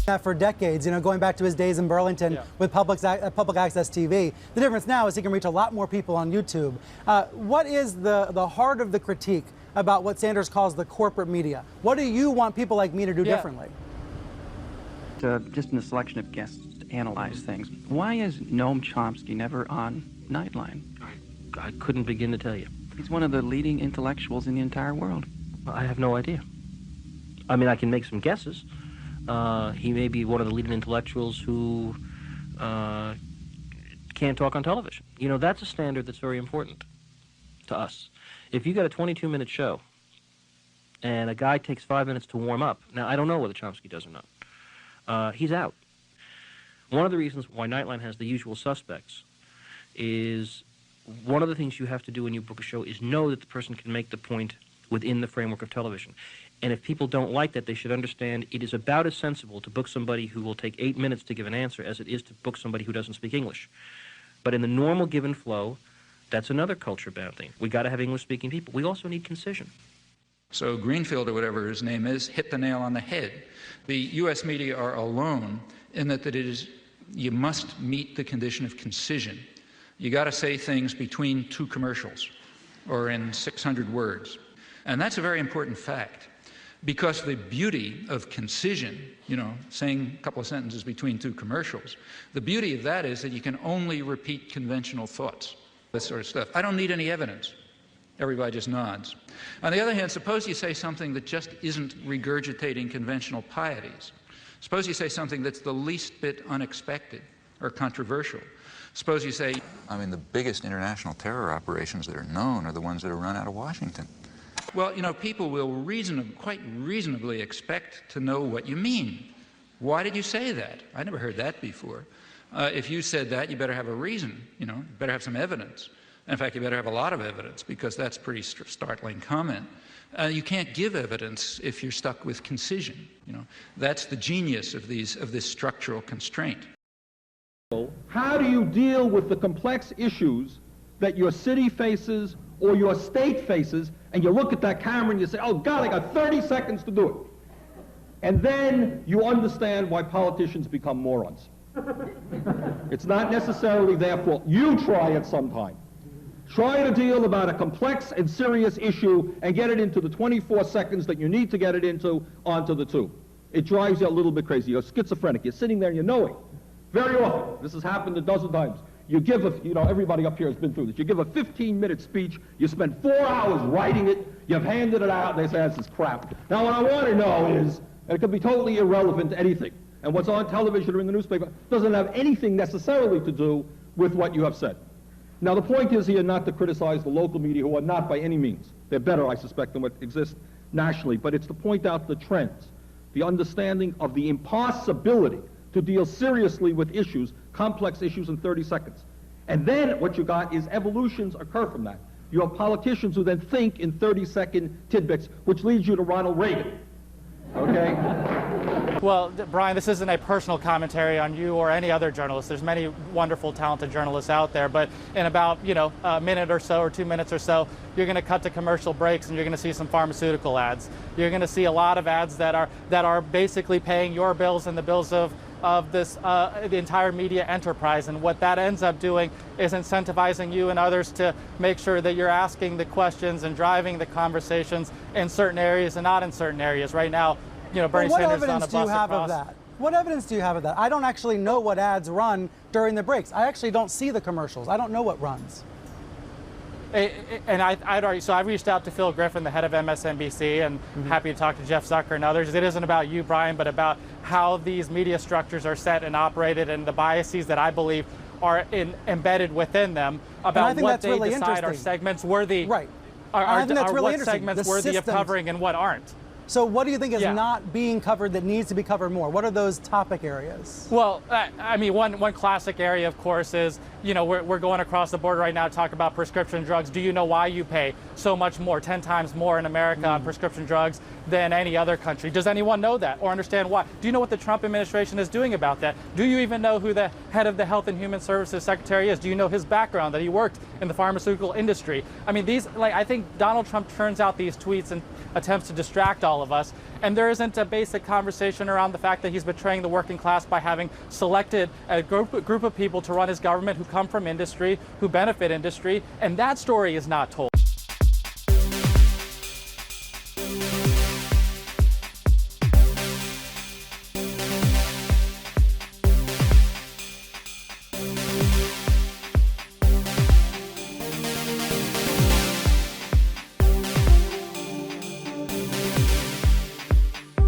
that for decades, going back to his days in Burlington with public access TV. The difference now is he can reach a lot more people on YouTube. What is the heart of the critique about what Sanders calls the corporate media? What do you want people like me to do differently? Just in a selection of guests to analyze things. Why is Noam Chomsky never on Nightline? I couldn't begin to tell you. He's one of the leading intellectuals in the entire world. I have no idea. I mean, I can make some guesses. He may be one of the leading intellectuals who can't talk on television. That's a standard that's very important to us. If you got a 22-minute show and a guy takes 5 minutes to warm up, now I don't know whether Chomsky does or not, he's out. One of the reasons why Nightline has the usual suspects is one of the things you have to do when you book a show is know that the person can make the point within the framework of television. And if people don't like that, they should understand it is about as sensible to book somebody who will take 8 minutes to give an answer as it is to book somebody who doesn't speak English. But in the normal given flow, that's another culture-bound thing. We got to have English-speaking people. We also need concision. So Greenfield, or whatever his name is, hit the nail on the head. The U.S. media are alone in that you must meet the condition of concision. You got to say things between two commercials or in 600 words. And that's a very important fact, because the beauty of concision, saying a couple of sentences between two commercials, the beauty of that is that you can only repeat conventional thoughts, this sort of stuff. I don't need any evidence. Everybody just nods. On the other hand, suppose you say something that just isn't regurgitating conventional pieties. Suppose you say something that's the least bit unexpected or controversial. Suppose you say, I mean, the biggest international terror operations that are known are the ones that are run out of Washington. Well, people will quite reasonably expect to know what you mean. Why did you say that? I never heard that before. If you said that, you better have a reason, you better have some evidence. In fact, you better have a lot of evidence, because that's a pretty startling comment. You can't give evidence if you're stuck with concision. That's the genius of this structural constraint. How do you deal with the complex issues that your city faces or your state faces, and you look at that camera and you say, oh God, I got 30 seconds to do it. And then you understand why politicians become morons. It's not necessarily their fault. You try it sometime. Try to deal about a complex and serious issue and get it into the 24 seconds that you need to get it into onto the tube. It drives you a little bit crazy. You're schizophrenic. You're sitting there and you know it. Very often. This has happened a dozen times. You give everybody up here has been through this. You give a 15-minute speech, you spend 4 hours writing it, you've handed it out, and they say, this is crap. Now what I want to know is, and it could be totally irrelevant to anything, and what's on television or in the newspaper doesn't have anything necessarily to do with what you have said. Now the point is here not to criticize the local media, who are not by any means. They're better, I suspect, than what exists nationally, but it's to point out the trends, the understanding of the impossibility to deal seriously with issues, complex issues, in 30 seconds. And then what you got is evolutions occur from that. You have politicians who then think in 30-second tidbits, which leads you to Ronald Reagan. Okay? Well, Brian, this isn't a personal commentary on you or any other journalist. There's many wonderful, talented journalists out there, but in about, a minute or so or 2 minutes or so, you're going to cut to commercial breaks and you're going to see some pharmaceutical ads. You're going to see a lot of ads that are basically paying your bills and the bills of the entire media enterprise, and what that ends up doing is incentivizing you and others to make sure that you're asking the questions and driving the conversations in certain areas and not in certain areas. Right now, Bernie Sanders is on a bus across. What evidence do you have of that? What evidence do you have of that? I don't actually know what ads run during the breaks. I actually don't see the commercials. I don't know what runs. And I've reached out to Phil Griffin, the head of MSNBC, and happy to talk to Jeff Zucker and others. It isn't about you, Brian, but about how these media structures are set and operated, and the biases that I believe are embedded within them about what they really decide are segments worthy. Right. Are what segments worthy of covering and what aren't. So what do you think is not being covered that needs to be covered more? What are those topic areas? Well, I mean, one classic area, of course, is, we're going across the border right now to talk about prescription drugs. Do you know why you pay so much more, 10 times more in America on prescription drugs than any other country? Does anyone know that or understand why? Do you know what the Trump administration is doing about that? Do you even know who the head of the Health and Human Services Secretary is? Do you know his background, that he worked in the pharmaceutical industry? I mean, I think Donald Trump turns out these tweets and attempts to distract all all of us. And there isn't a basic conversation around the fact that he's betraying the working class by having selected a group of people to run his government who come from industry, who benefit industry, and that story is not told.